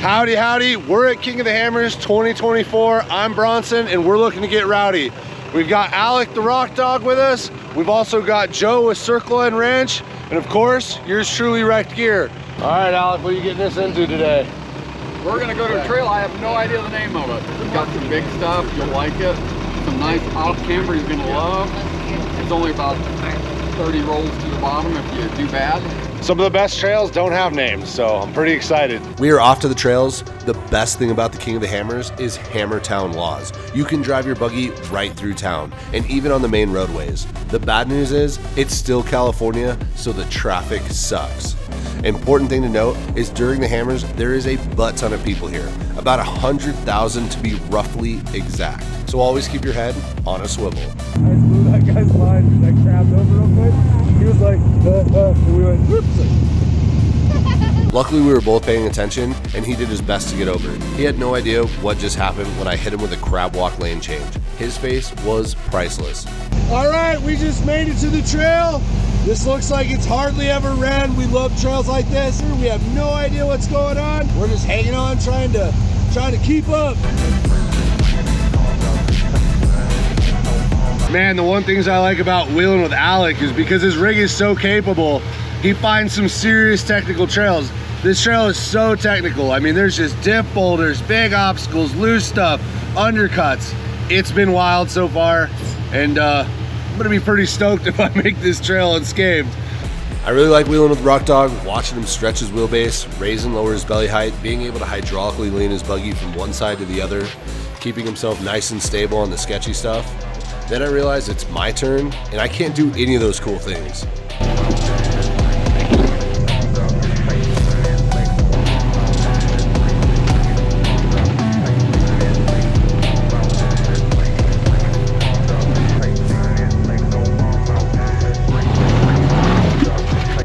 Howdy, howdy. We're at King of the Hammers 2024. I'm Bronson, and we're looking to get rowdy. We've got Alec, the rock dog, with us. We've also got Joe with Circle End Ranch, and of course, yours truly, Wrecked Gear. All right, Alec, what are you getting us into today? We're gonna go to a trail. I have no idea the name of it. We've got some big stuff. You'll like it. Some nice off camber you're gonna love. It's only about 30 rolls to the bottom if you do bad. Some of the best trails don't have names, so I'm pretty excited. We are off to the trails. The best thing about the King of the Hammers is Hammertown laws. You can drive your buggy right through town and even on the main roadways. The bad news is it's still California, so the traffic sucks. Important thing to note is during the Hammers, there is a butt ton of people here. About 100,000 to be roughly exact. So always keep your head on a swivel. I blew that guy's line and I crabbed over real quick. He was like, and we went, whoops. Luckily, we were both paying attention and he did his best to get over. He had no idea what just happened when I hit him with a crab walk lane change. His face was priceless. All right, we just made it to the trail. This looks like it's hardly ever ran. We love trails like this. We have no idea what's going on. We're just hanging on, trying to keep up. Man, the one things I like about wheeling with Alec is because his rig is so capable, he finds some serious technical trails. This trail is so technical. I mean, there's just dip boulders, big obstacles, loose stuff, undercuts. It's been wild so far, and I'm gonna be pretty stoked if I make this trail unscathed. I really like wheeling with Rock Dog, watching him stretch his wheelbase, raise and lower his belly height, being able to hydraulically lean his buggy from one side to the other, keeping himself nice and stable on the sketchy stuff. Then I realized it's my turn, and I can't do any of those cool things.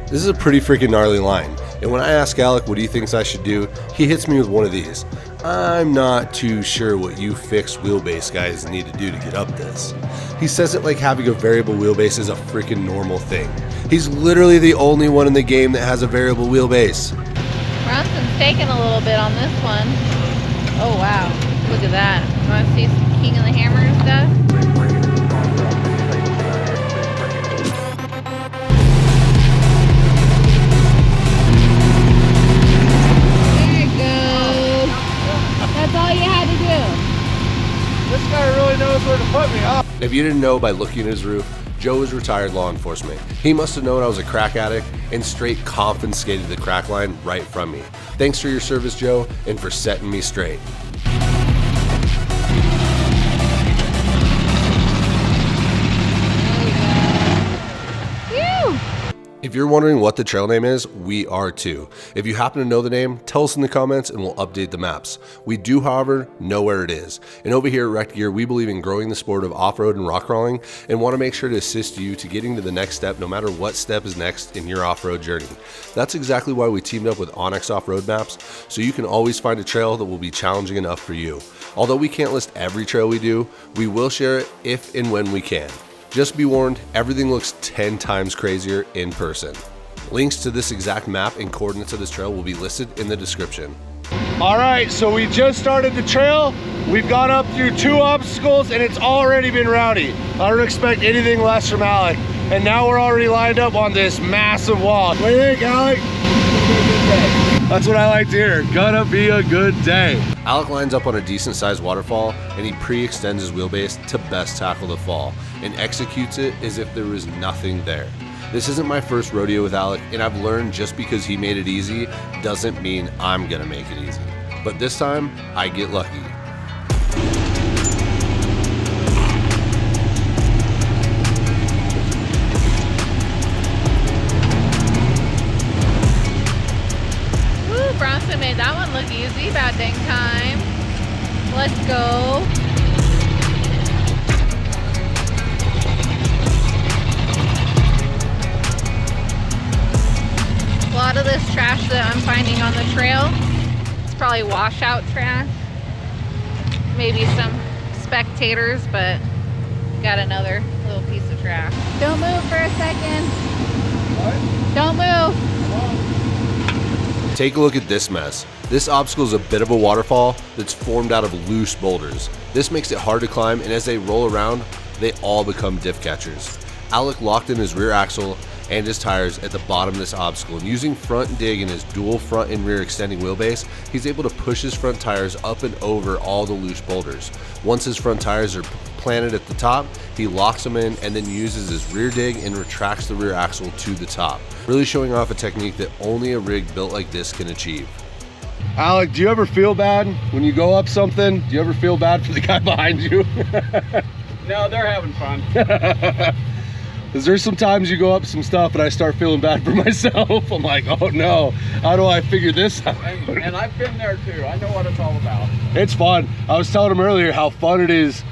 This is a pretty freaking gnarly line, and when I ask Alec what he thinks I should do, he hits me with one of these. I'm not too sure what you fixed wheelbase guys need to do to get up this. He says it like having a variable wheelbase is a freaking normal thing. He's literally the only one in the game that has a variable wheelbase. Bronson's taking a little bit on this one. Oh wow, look at that. You want to see some King of the Hammer stuff? That's all you had to do. This guy really knows where to put me up. If you didn't know by looking at his roof, Joe is retired law enforcement. He must have known I was a crack addict and straight confiscated the crack line right from me. Thanks for your service, Joe, and for setting me straight. If you're wondering what the trail name is, we are too. If you happen to know the name, tell us in the comments and we'll update the maps. We do, however, know where it is. And over here at Wrecked Gear, we believe in growing the sport of off-road and rock crawling and want to make sure to assist you to getting to the next step no matter what step is next in your off-road journey. That's exactly why we teamed up with Onyx Off-Road Maps, so you can always find a trail that will be challenging enough for you. Although we can't list every trail we do, we will share it if and when we can. Just be warned, everything looks 10 times crazier in person. Links to this exact map and coordinates of this trail will be listed in the description. All right, so we just started the trail. We've gone up through 2 obstacles and it's already been rowdy. I don't expect anything less from Alec. And now we're already lined up on this massive wall. What do you think, Alec? That's what I like to hear. Gonna be a good day. Alec lines up on a decent sized waterfall and he pre-extends his wheelbase to best tackle the fall and executes it as if there was nothing there. This isn't my first rodeo with Alec, and I've learned just because he made it easy doesn't mean I'm gonna make it easy. But this time, I get lucky. Woo, Bronson made that one look easy, about dang time. Let's go. A lot of this trash that I'm finding on the trail, it's probably washout trash. Maybe some spectators, but got another little piece of trash. Don't move for a second. What? Don't move. Take a look at this mess. This obstacle is a bit of a waterfall that's formed out of loose boulders. This makes it hard to climb, and as they roll around, they all become diff catchers. Alec locked in his rear axle and his tires at the bottom of this obstacle, and using front dig in his dual front and rear extending wheelbase, he's able to push his front tires up and over all the loose boulders. Once his front tires are planted at the top, he locks them in and then uses his rear dig and retracts the rear axle to the top, really showing off a technique that only a rig built like this can achieve. Alec, do you ever feel bad when you go up something? Do you ever feel bad for the guy behind you? No, they're having fun. Is there sometimes you go up some stuff and I start feeling bad for myself? I'm like, oh no, how do I figure this out? And I've been there too. I know what it's all about. It's fun. I was telling him earlier how fun it is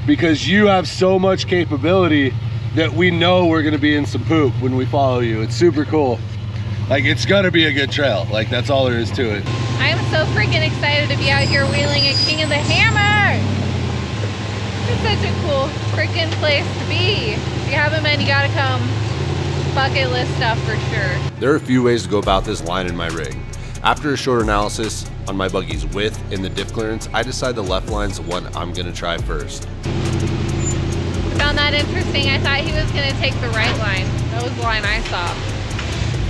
because you have so much capability that we know we're gonna be in some poop when we follow you. It's super cool. Like, it's gonna be a good trail. Like, that's all there is to it. I am so freaking excited to be out here wheeling at King of the Hammer. It's such a cool freaking place to be. If you haven't been, you gotta come. Bucket list stuff for sure. There are a few ways to go about this line in my rig. After a short analysis on my buggy's width and the diff clearance, I decide the left line's the one I'm gonna try first. Found that interesting. I thought he was gonna take the right line. That was the line I saw.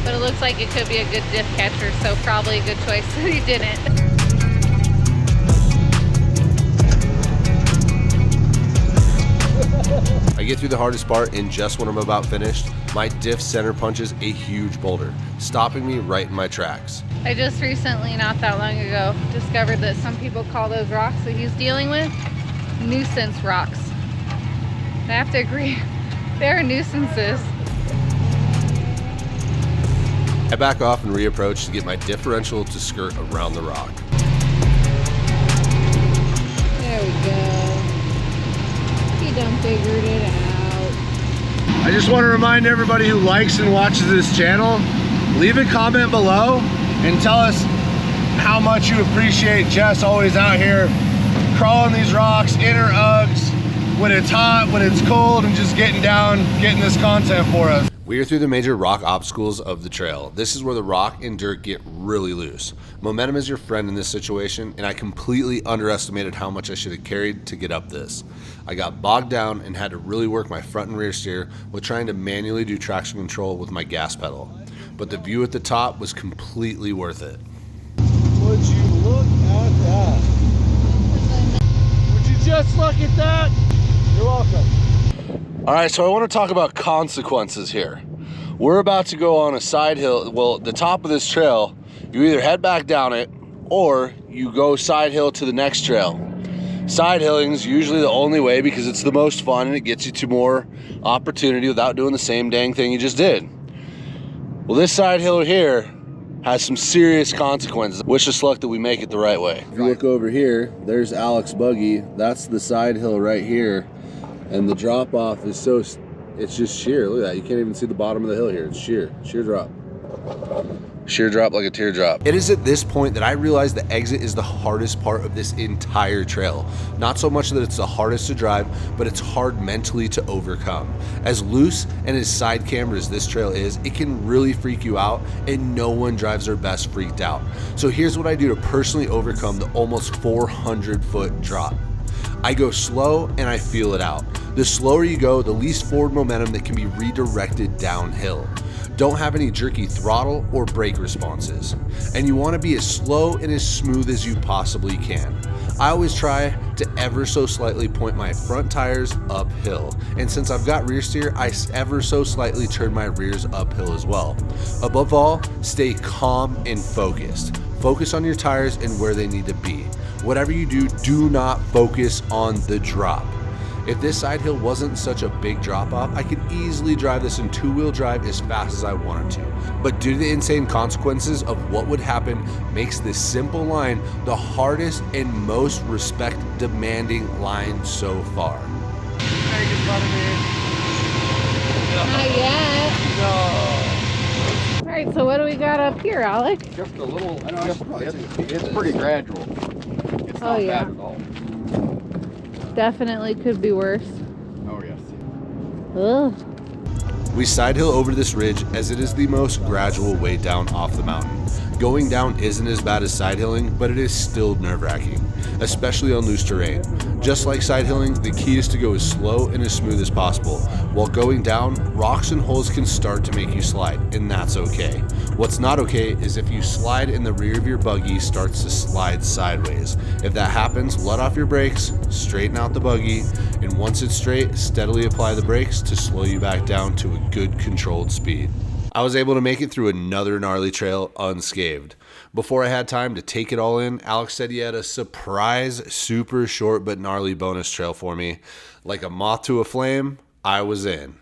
But it looks like it could be a good diff catcher, so probably a good choice that he didn't. I get through the hardest part, and just when I'm about finished, my diff center punches a huge boulder, stopping me right in my tracks. I just recently, not that long ago, discovered that some people call those rocks that he's dealing with nuisance rocks. I have to agree, they're nuisances. I back off and reapproach to get my differential to skirt around the rock. There we go. He done figured it out. I just want to remind everybody who likes and watches this channel, leave a comment below and tell us how much you appreciate Jess always out here crawling these rocks in her Uggs when it's hot, when it's cold, and just getting down, getting this content for us. We are through the major rock obstacles of the trail. This is where the rock and dirt get really loose. Momentum is your friend in this situation, and I completely underestimated how much I should have carried to get up this. I got bogged down and had to really work my front and rear steer with trying to manually do traction control with my gas pedal. But the view at the top was completely worth it. Would you look at that? Would you just look at that? You're welcome. All right, so I want to talk about consequences here. We're about to go on a side hill. Well, the top of this trail, you either head back down it or you go side hill to the next trail. Side hilling is usually the only way because it's the most fun and it gets you to more opportunity without doing the same dang thing you just did. Well, this side hill here has some serious consequences. Wish us luck that we make it the right way. If you look over here, there's Alec's buggy. That's the side hill right here. And the drop off is so, it's just sheer. Look at that. You can't even see the bottom of the hill here. It's sheer drop. Sheer drop like a teardrop. It is at this point that I realized the exit is the hardest part of this entire trail. Not so much that it's the hardest to drive, but it's hard mentally to overcome. As loose and as side camber as this trail is, it can really freak you out, and no one drives their best freaked out. So here's what I do to personally overcome the almost 400-foot drop. I go slow and I feel it out. The slower you go, the least forward momentum that can be redirected downhill. Don't have any jerky throttle or brake responses. And you want to be as slow and as smooth as you possibly can. I always try to ever so slightly point my front tires uphill. And since I've got rear steer, I ever so slightly turn my rears uphill as well. Above all, stay calm and focused. Focus on your tires and where they need to be. Whatever you do, do not focus on the drop. If this side hill wasn't such a big drop off, I could easily drive this in two-wheel drive as fast as I wanted to. But due to the insane consequences of what would happen, makes this simple line the hardest and most respect demanding line so far. Not yet. No. All right, so what do we got up here, Alec? Just a little, it's pretty gradual. It's not bad at all. Definitely could be worse. Oh yes. Ugh. We side hill over this ridge as it is the most gradual way down off the mountain. Going down isn't as bad as side hilling, but it is still nerve-wracking, especially on loose terrain. Just like side hilling, the key is to go as slow and as smooth as possible. While going down, rocks and holes can start to make you slide, and that's okay. What's not okay is if you slide and the rear of your buggy starts to slide sideways. If that happens, let off your brakes, straighten out the buggy, and once it's straight, steadily apply the brakes to slow you back down to a good controlled speed. I was able to make it through another gnarly trail unscathed. Before I had time to take it all in, Alex said he had a surprise, super short but gnarly bonus trail for me. Like a moth to a flame, I was in.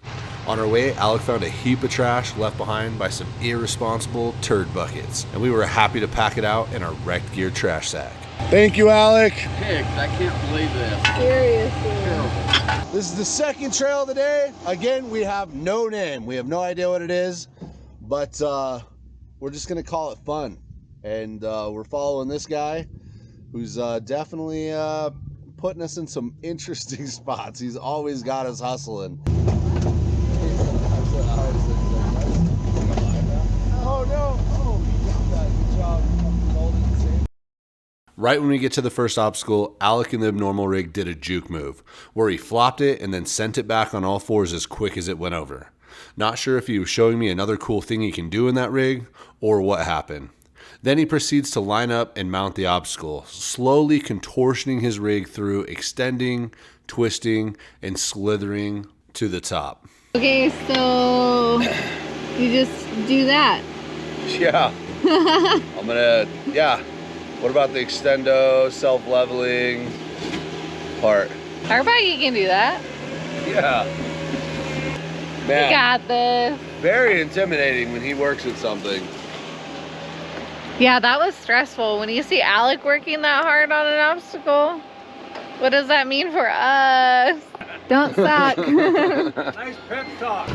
On our way, Alec found a heap of trash left behind by some irresponsible turd buckets, and we were happy to pack it out in our wrecked gear trash sack. Thank you, Alec. Pigs, I can't believe this. Seriously. Terrible. This is the second trail of the day. Again, we have no name. We have no idea what it is, but we're just gonna call it fun. And we're following this guy who's definitely putting us in some interesting spots. He's always got us hustling. Oh no! Oh, you got that. Good job. Hold it safe. Right when we get to the first obstacle, Alec in the abnormal rig did a juke move, where he flopped it and then sent it back on all fours as quick as it went over. Not sure if he was showing me another cool thing he can do in that rig, or what happened. Then he proceeds to line up and mount the obstacle, slowly contortioning his rig through, extending, twisting, and slithering to the top. Okay, so you just do that. Yeah. I'm gonna, yeah. What about the extendo, self-leveling part? Our buggy can do that. Yeah. We Man, got this. very intimidating when he works at something. Yeah, that was stressful. When you see Alec working that hard on an obstacle, what does that mean for us? Don't suck. Nice pep talk.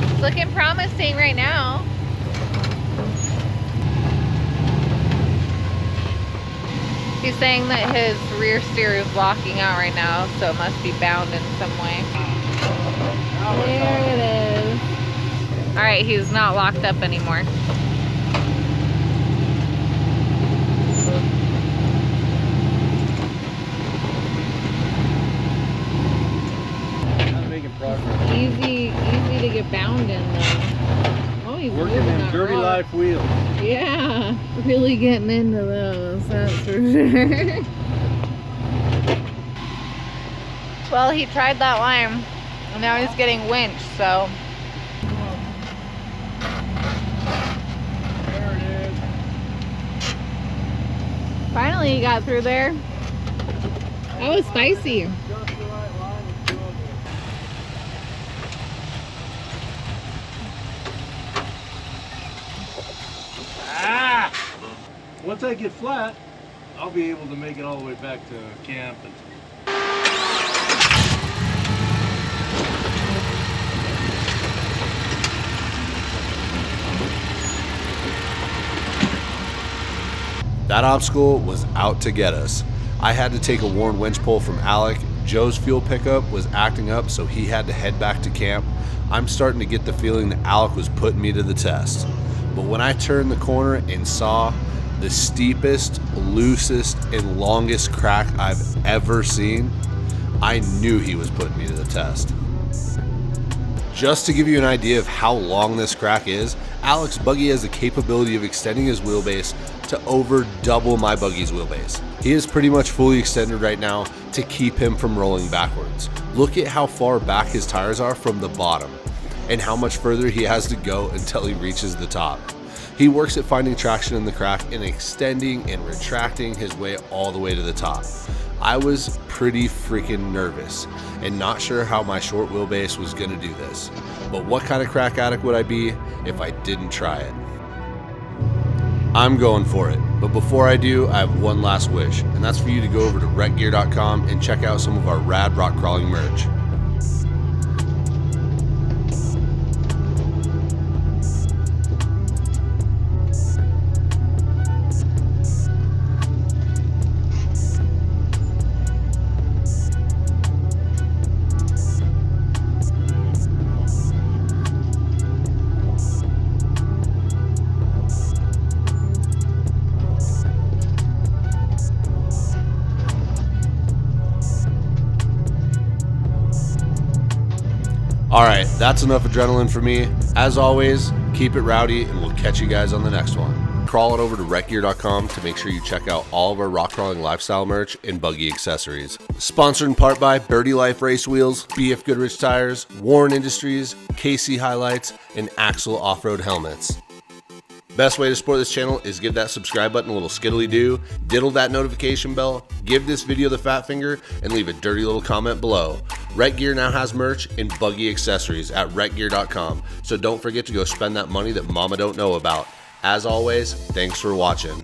It's looking promising right now. He's saying that his rear steer is locking out right now, so it must be bound in some way. There it is. All right, he's not locked up anymore. I'm making progress. Easy to get bound in though. Oh, he's Working moving in that dirty rock. life wheels. Yeah, really getting into those, that's for sure. Well, he tried that line, and now he's getting winched, so. There it is. Finally, he got through there. That was spicy. Just the right line. It's doing it. Ah! Once I get flat, I'll be able to make it all the way back to camp. And That obstacle was out to get us. I had to take a worn winch pole from Alec. Joe's fuel pickup was acting up, so he had to head back to camp. I'm starting to get the feeling that Alec was putting me to the test. But when I turned the corner and saw the steepest, loosest, and longest crack I've ever seen, I knew he was putting me to the test. Just to give you an idea of how long this crack is, Alec's buggy has the capability of extending his wheelbase to over double my buggy's wheelbase. He is pretty much fully extended right now to keep him from rolling backwards. Look at how far back his tires are from the bottom and how much further he has to go until he reaches the top. He works at finding traction in the crack and extending and retracting his way all the way to the top. I was pretty freaking nervous and not sure how my short wheelbase was gonna do this. But what kind of crack addict would I be if I didn't try it? I'm going for it, but before I do, I have one last wish, and that's for you to go over to wreckgear.com and check out some of our rad rock crawling merch. All right, that's enough adrenaline for me. As always, keep it rowdy, and we'll catch you guys on the next one. Crawl on over to wreckgear.com to make sure you check out all of our rock crawling lifestyle merch and buggy accessories. Sponsored in part by Birdie Life Race Wheels, BF Goodrich Tires, Warren Industries, KC Highlights, and Axle Off-Road Helmets. Best way to support this channel is give that subscribe button a little skiddly do, diddle that notification bell, give this video the fat finger, and leave a dirty little comment below. Wreck Gear now has merch and buggy accessories at wreckgear.com, so don't forget to go spend that money that mama don't know about. As always, thanks for watching.